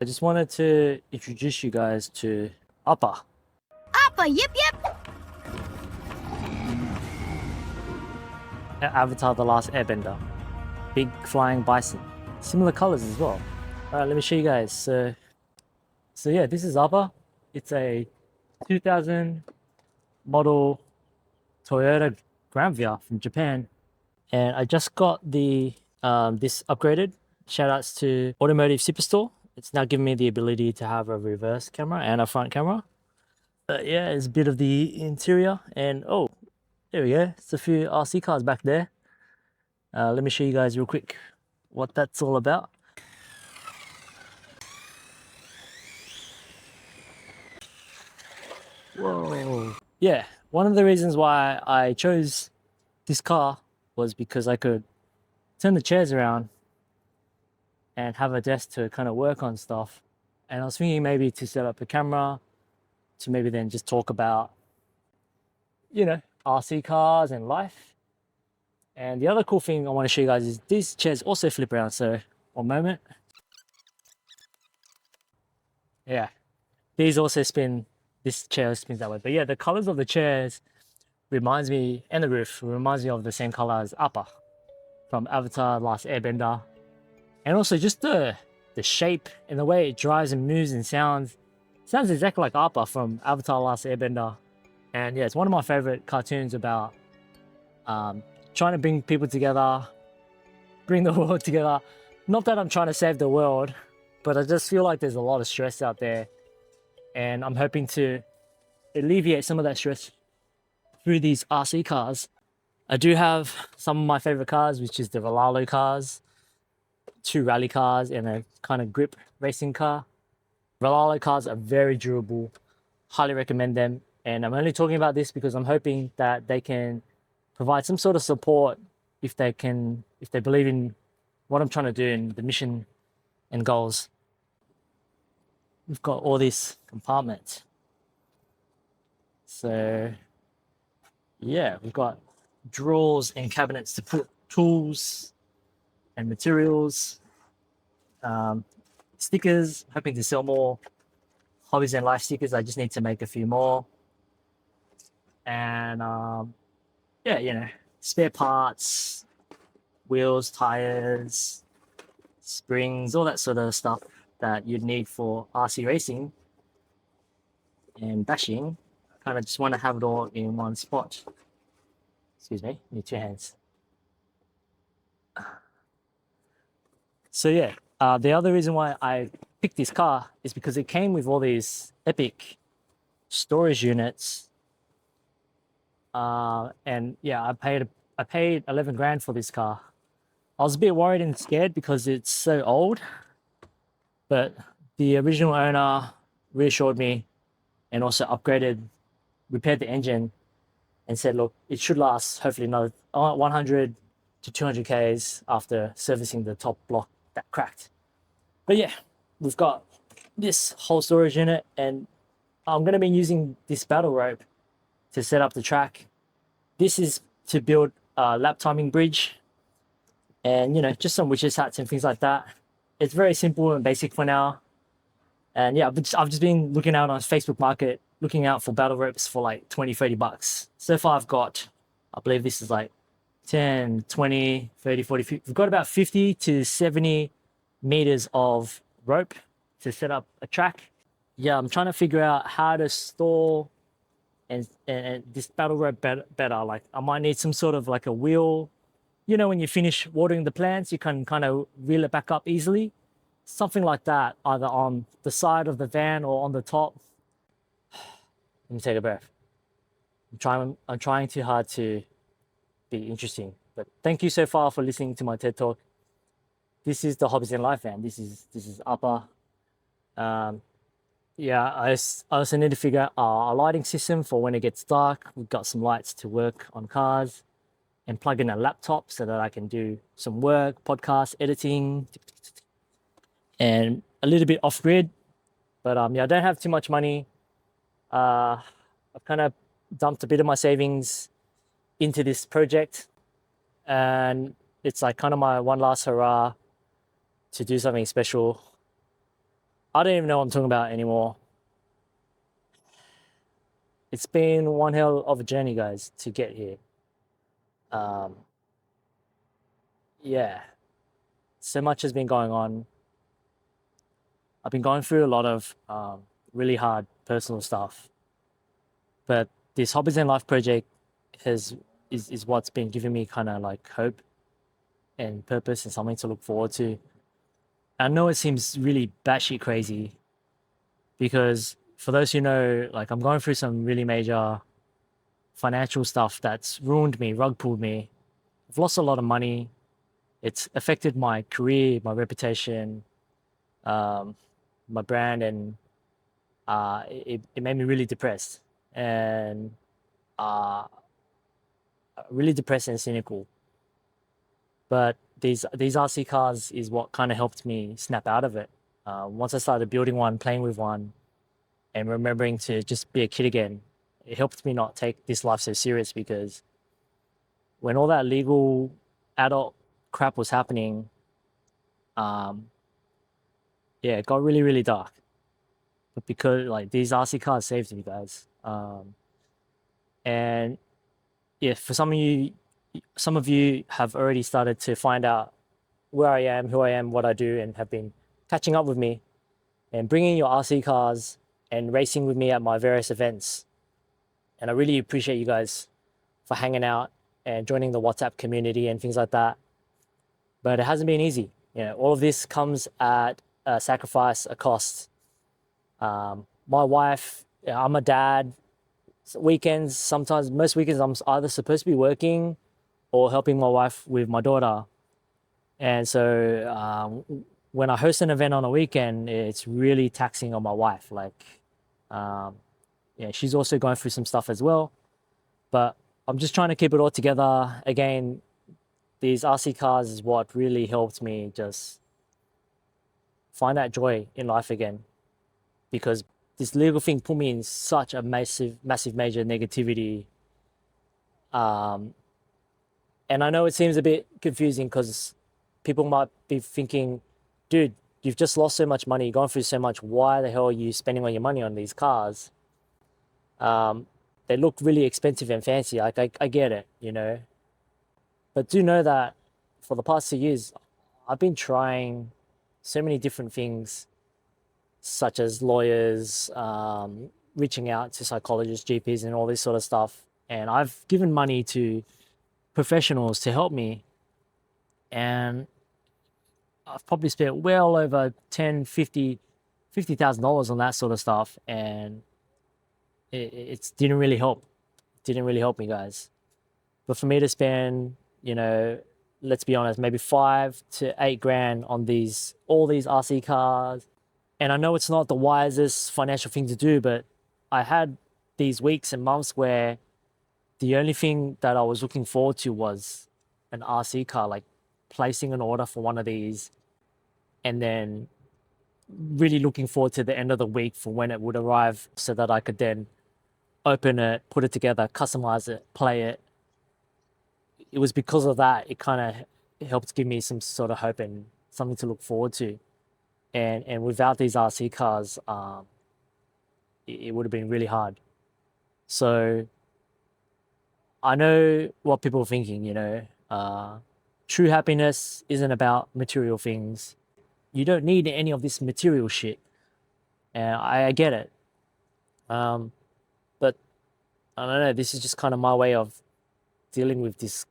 I just wanted to introduce you guys to Appa, Appa, yip yip! Avatar The Last Airbender. Big flying bison. Similar colors as well. Alright, let me show you guys. So yeah, this is Appa. It's a 2000 model Toyota Granvia from Japan. And I just got the this upgraded. Shout outs to Automotive Superstore. It's now giving me the ability to have a reverse camera and a front camera. Yeah, it's a bit of the interior, and oh, there we go. It's a few RC cars back there. Let me show you guys real quick what that's all about. Whoa. Yeah, one of the reasons why I chose this car was because I could turn the chairs around and have a desk to kind of work on stuff. And I was thinking maybe to set up a camera to maybe then just talk about, RC cars and life. And the other cool thing I want to show you guys is these chairs also flip around. So one moment. Yeah, these also spin. This chair spins that way. But yeah, the colors of the chairs reminds me, and the roof reminds me of the same color as Appa from Avatar Last Airbender. And also just the shape and the way it drives and moves and sounds exactly like Appa from Avatar Last Airbender. And yeah, it's one of my favorite cartoons about trying to bring people together, bring the world together. Not that I'm trying to save the world, but I just feel like there's a lot of stress out there. And I'm hoping to alleviate some of that stress through these RC cars. I do have some of my favorite cars, which is the Valhalla cars, 2 rally cars, and a kind of grip racing car. Valhalla cars are very durable. Highly recommend them. And I'm only talking about this because I'm hoping that they can provide some sort of support if they believe in what I'm trying to do and the mission and goals. We've got all these compartments. So yeah, we've got drawers and cabinets to put tools and materials. Stickers, hoping to sell more hobbies and life stickers. I just need to make a few more. And yeah, spare parts, wheels, tires, springs, all that sort of stuff that you'd need for RC racing and bashing. I kind of just want to have it all in one spot. Excuse me, need 2 hands. So yeah, the other reason why I picked this car is because it came with all these epic storage units. And yeah, I paid 11 grand for this car. I was a bit worried and scared because it's so old, but the original owner reassured me and also repaired the engine and said, look, it should last hopefully another 100 to 200 Ks after servicing the top block that cracked. But yeah, we've got this whole storage unit, and I'm going to be using this battle rope to set up the track. This is to build a lap timing bridge and, just some witches hats and things like that. It's very simple and basic for now. And yeah, I've just been looking out on Facebook Market, looking out for battle ropes for like 20, 30 bucks. So far I've got, I believe this is like 10, 20, 30, 40, 50. We've got about 50 to 70 meters of rope to set up a track. Yeah, I'm trying to figure out how to store and this battle rope better. Like I might need some sort of like a wheel. When you finish watering the plants, you can kind of reel it back up easily. Something like that, either on the side of the van or on the top. Let me take a breath. I'm trying too hard to be interesting. But thank you so far for listening to my TED Talk. This is the Hobbies in Life van. This is Appa. Yeah, I also need to figure out a lighting system for when it gets dark. We've got some lights to work on cars and plug in a laptop so that I can do some work, podcast, editing, and a little bit off grid. But yeah, I don't have too much money. I've kind of dumped a bit of my savings into this project, and it's like kind of my one last hurrah to do something special I don't even know what I'm talking about anymore. It's been one hell of a journey, guys, to get here. Um, yeah, so much has been going on. I've been going through a lot of really hard personal stuff, but this Hobbies and Life project is what's been giving me kind of like hope and purpose and something to look forward to. I know it seems really batshit crazy because for those who know, like I'm going through some really major financial stuff that's ruined me, rug pulled me. I've lost a lot of money. It's affected my career, my reputation, um, my brand, and it made me really depressed and uh, really depressed and cynical. But these RC cars is what kind of helped me snap out of it. Once I started building one, playing with one, and remembering to just be a kid again, it helped me not take this life so serious because when all that legal adult crap was happening, um, yeah, it got really, really dark. But because like these RC cars saved me, guys. And yeah, for some of you have already started to find out where I am, who I am, what I do, and have been catching up with me and bringing your RC cars and racing with me at my various events. And I really appreciate you guys for hanging out and joining the WhatsApp community and things like that. But it hasn't been easy. You know, all of this comes at a sacrifice, a cost. My wife, I'm a dad. Weekends, sometimes most weekends, I'm either supposed to be working or helping my wife with my daughter. And so when I host an event on a weekend, it's really taxing on my wife. Like, yeah, she's also going through some stuff as well. But I'm just trying to keep it all together. Again, these RC cars is what really helped me just find that joy in life again. Because this legal thing put me in such a massive, massive, major negativity. Um, and I know it seems a bit confusing because people might be thinking, dude, you've just lost so much money, you're going through so much. Why the hell are you spending all your money on these cars? They look really expensive and fancy. Like I get it, you know. But do know that for the past 2 years, I've been trying so many different things, such as lawyers, reaching out to psychologists, GPs, and all this sort of stuff. And I've given money to professionals to help me. And I've probably spent well over 10, 50,000 dollars on that sort of stuff. And it didn't really help. Didn't really help me, guys. But for me to spend, you know, let's be honest, maybe 5 to 8 grand on all these RC cars. And I know it's not the wisest financial thing to do, but I had these weeks and months where the only thing that I was looking forward to was an RC car, like placing an order for one of these and then really looking forward to the end of the week for when it would arrive so that I could then open it, put it together, customize it, play it. It was because of that, it kind of helped give me some sort of hope and something to look forward to. And without these RC cars, it would have been really hard. So I know what people are thinking, you know. True happiness isn't about material things. You don't need any of this material shit. And I get it. But I don't know, this is just kind of my way of dealing with this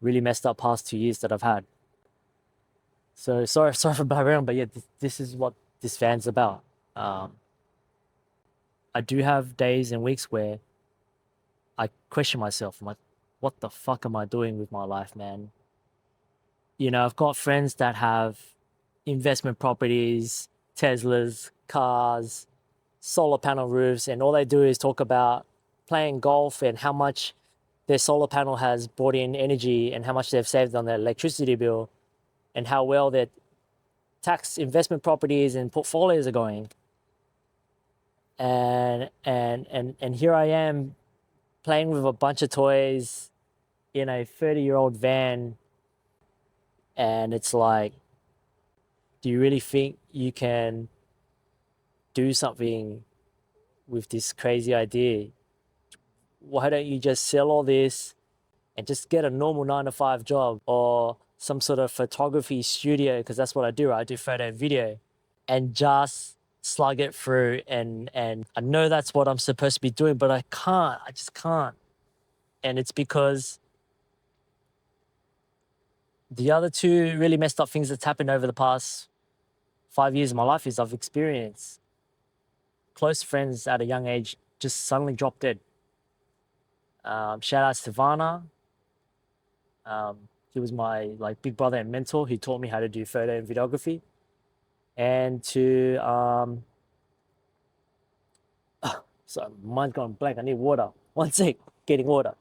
really messed up past 2 years that I've had. So sorry for background, but yeah, this is what this fan's about. I do have days and weeks where I question myself. I'm like, what the fuck am I doing with my life, man? You know, I've got friends that have investment properties, Teslas, cars, solar panel roofs, and all they do is talk about playing golf and how much their solar panel has brought in energy and how much they've saved on their electricity bill and how well their tax investment properties and portfolios are going. And here I am playing with a bunch of toys in a 30-year-old van, and it's like, do you really think you can do something with this crazy idea? Why don't you just sell all this and just get a normal 9 to 5 job or some sort of photography studio? Because that's what I do. I do photo and video, and just slug it through. And I know that's what I'm supposed to be doing, but I can't. I just can't. And it's because the other two really messed up things that's happened over the past 5 years of my life is I've experienced close friends at a young age just suddenly drop dead. Shout out to Vanna. He was my big brother and mentor. He taught me how to do photo and videography. And to sorry, mine's gone blank. I need water. One sec, getting water.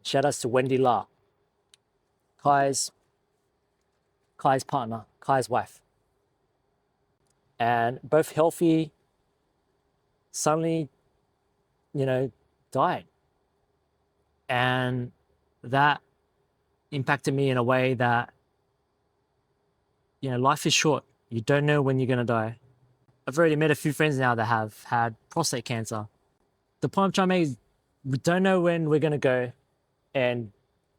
Shout outs to Wendy La, Kai's partner, Kai's wife. And both healthy, suddenly, died. And that impacted me in a way that, life is short. You don't know when you're going to die. I've already met a few friends now that have had prostate cancer. The point I'm trying to make is we don't know when we're going to go. And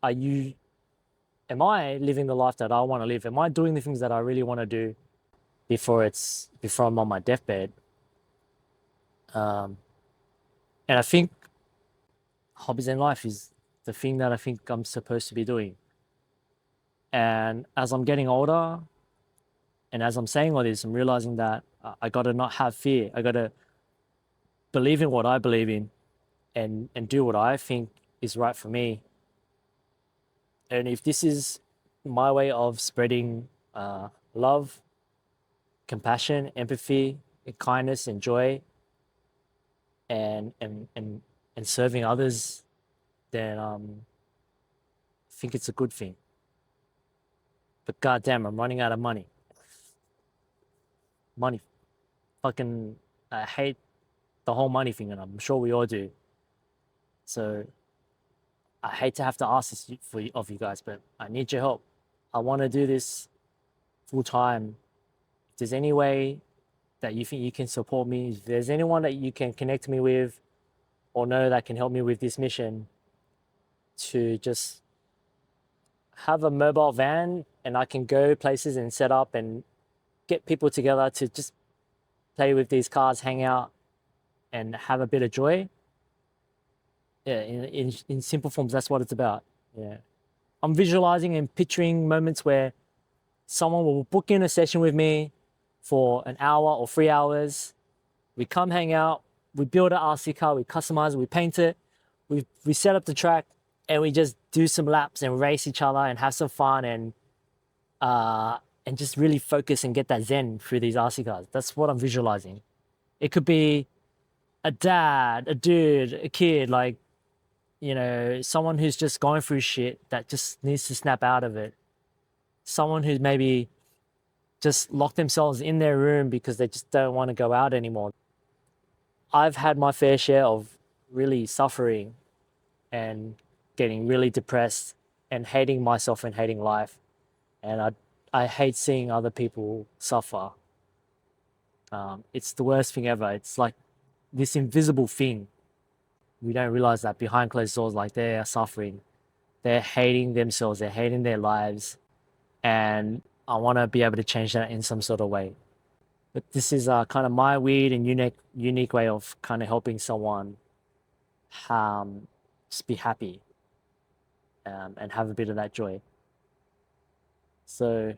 am I living the life that I want to live? Am I doing the things that I really want to do before I'm on my deathbed? And I think hobbies in life is the thing that I think I'm supposed to be doing. And as I'm getting older, and as I'm saying all this, I'm realizing that I got to not have fear. I got to believe in what I believe in and do what I think is right for me. And if this is my way of spreading love, compassion, empathy, and kindness, and joy, and serving others, then I think it's a good thing. But goddamn, I'm running out of money. Fucking, I hate the whole money thing, and I'm sure we all do. So I hate to have to ask this of you guys, but I need your help. I want to do this full time. If there's any way that you think you can support me, if there's anyone that you can connect me with or know that can help me with this mission, to just have a mobile van and I can go places and set up and get people together to just play with these cars, hang out, and have a bit of joy. Yeah, in simple forms, that's what it's about. Yeah, I'm visualizing and picturing moments where someone will book in a session with me for an hour or 3 hours. We come hang out, we build an RC car, we customize it, we paint it, we set up the track, and we just do some laps and race each other and have some fun and just really focus and get that zen through these RC cars. That's what I'm visualizing. It could be a dad, a dude, a kid, someone who's just going through shit that just needs to snap out of it. Someone who's maybe just locked themselves in their room because they just don't want to go out anymore. I've had my fair share of really suffering and getting really depressed and hating myself and hating life. And I hate seeing other people suffer. It's the worst thing ever. It's like this invisible thing. We don't realize that behind closed doors, they are suffering. They're hating themselves. They're hating their lives. And I want to be able to change that in some sort of way. But this is kind of my weird and unique way of kind of helping someone just be happy and have a bit of that joy. So,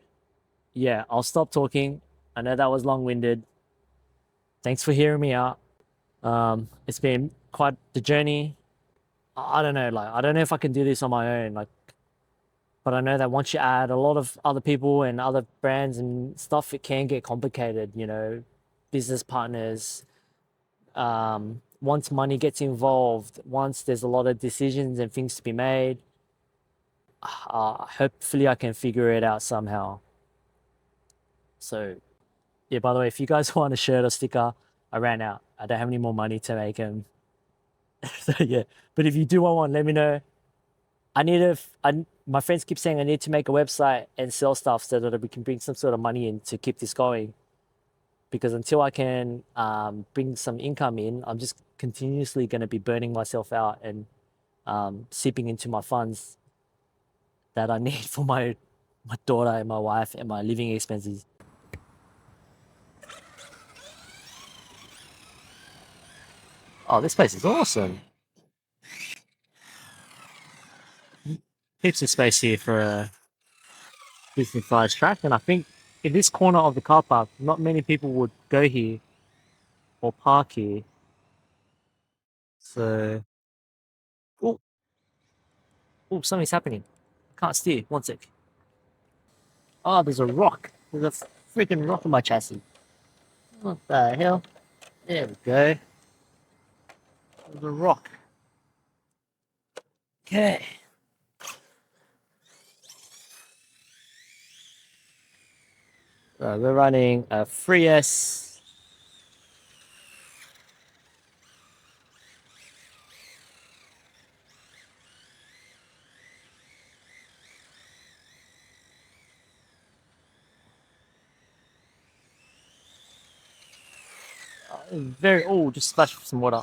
yeah, I'll stop talking. I know that was long-winded. Thanks for hearing me out. It's been quite the journey. I don't know, I don't know if I can do this on my own, but I know that once you add a lot of other people and other brands and stuff, it can get complicated, business partners. Once money gets involved, once there's a lot of decisions and things to be made, hopefully I can figure it out somehow. So, yeah, by the way, if you guys want a shirt or sticker, I ran out. I don't have any more money to make them. So, yeah, but if you do want one, let me know. my friends keep saying I need to make a website and sell stuff so that we can bring some sort of money in to keep this going. Because until I can bring some income in, I'm just continuously going to be burning myself out and seeping into my funds that I need for my daughter and my wife and my living expenses. Oh, this place is awesome. Heaps of space here for a decent sized track, and I think in this corner of the car park, not many people would go here or park here. So, oh, oh, something's happening. Can't steer. One sec. Oh, there's a rock. There's a freaking rock in my chassis. What the hell? There we go. There's a rock. Okay. We're running a 3S. Very, oh, just splashed some water.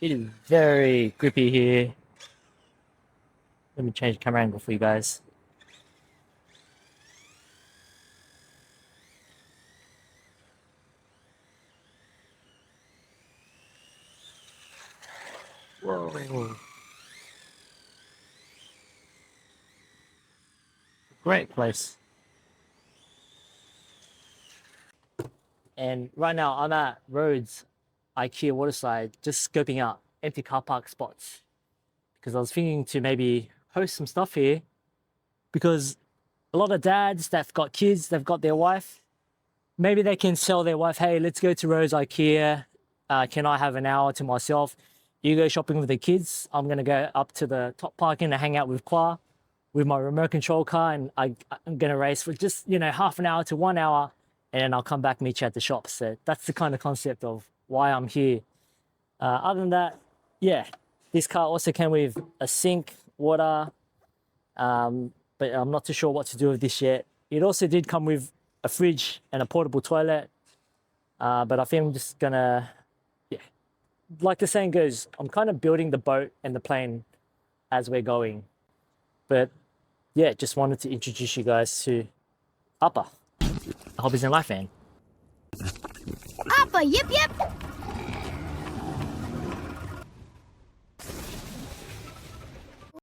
It is very grippy here. Let me change the camera angle for you guys. Whoa. Great place. And right now I'm at Rhodes, IKEA Waterside, just scoping out empty car park spots. Because I was thinking to maybe host some stuff here. Because a lot of dads that've got kids, they've got their wife. Maybe they can sell their wife, hey, let's go to Rhodes IKEA. Can I have an hour to myself? You go shopping with the kids. I'm going to go up to the top parking to hang out with Qua with my remote control car, and I'm going to race for just, half an hour to 1 hour, and then I'll come back, meet you at the shop. So that's the kind of concept of why I'm here. Other than that, yeah, this car also came with a sink, water, but I'm not too sure what to do with this yet. It also did come with a fridge and a portable toilet, but I think I'm just gonna, yeah, like the saying goes, I'm kind of building the boat and the plane as we're going. But yeah, just wanted to introduce you guys to Appa, a Hobbies and Life fan. Appa, yip yip.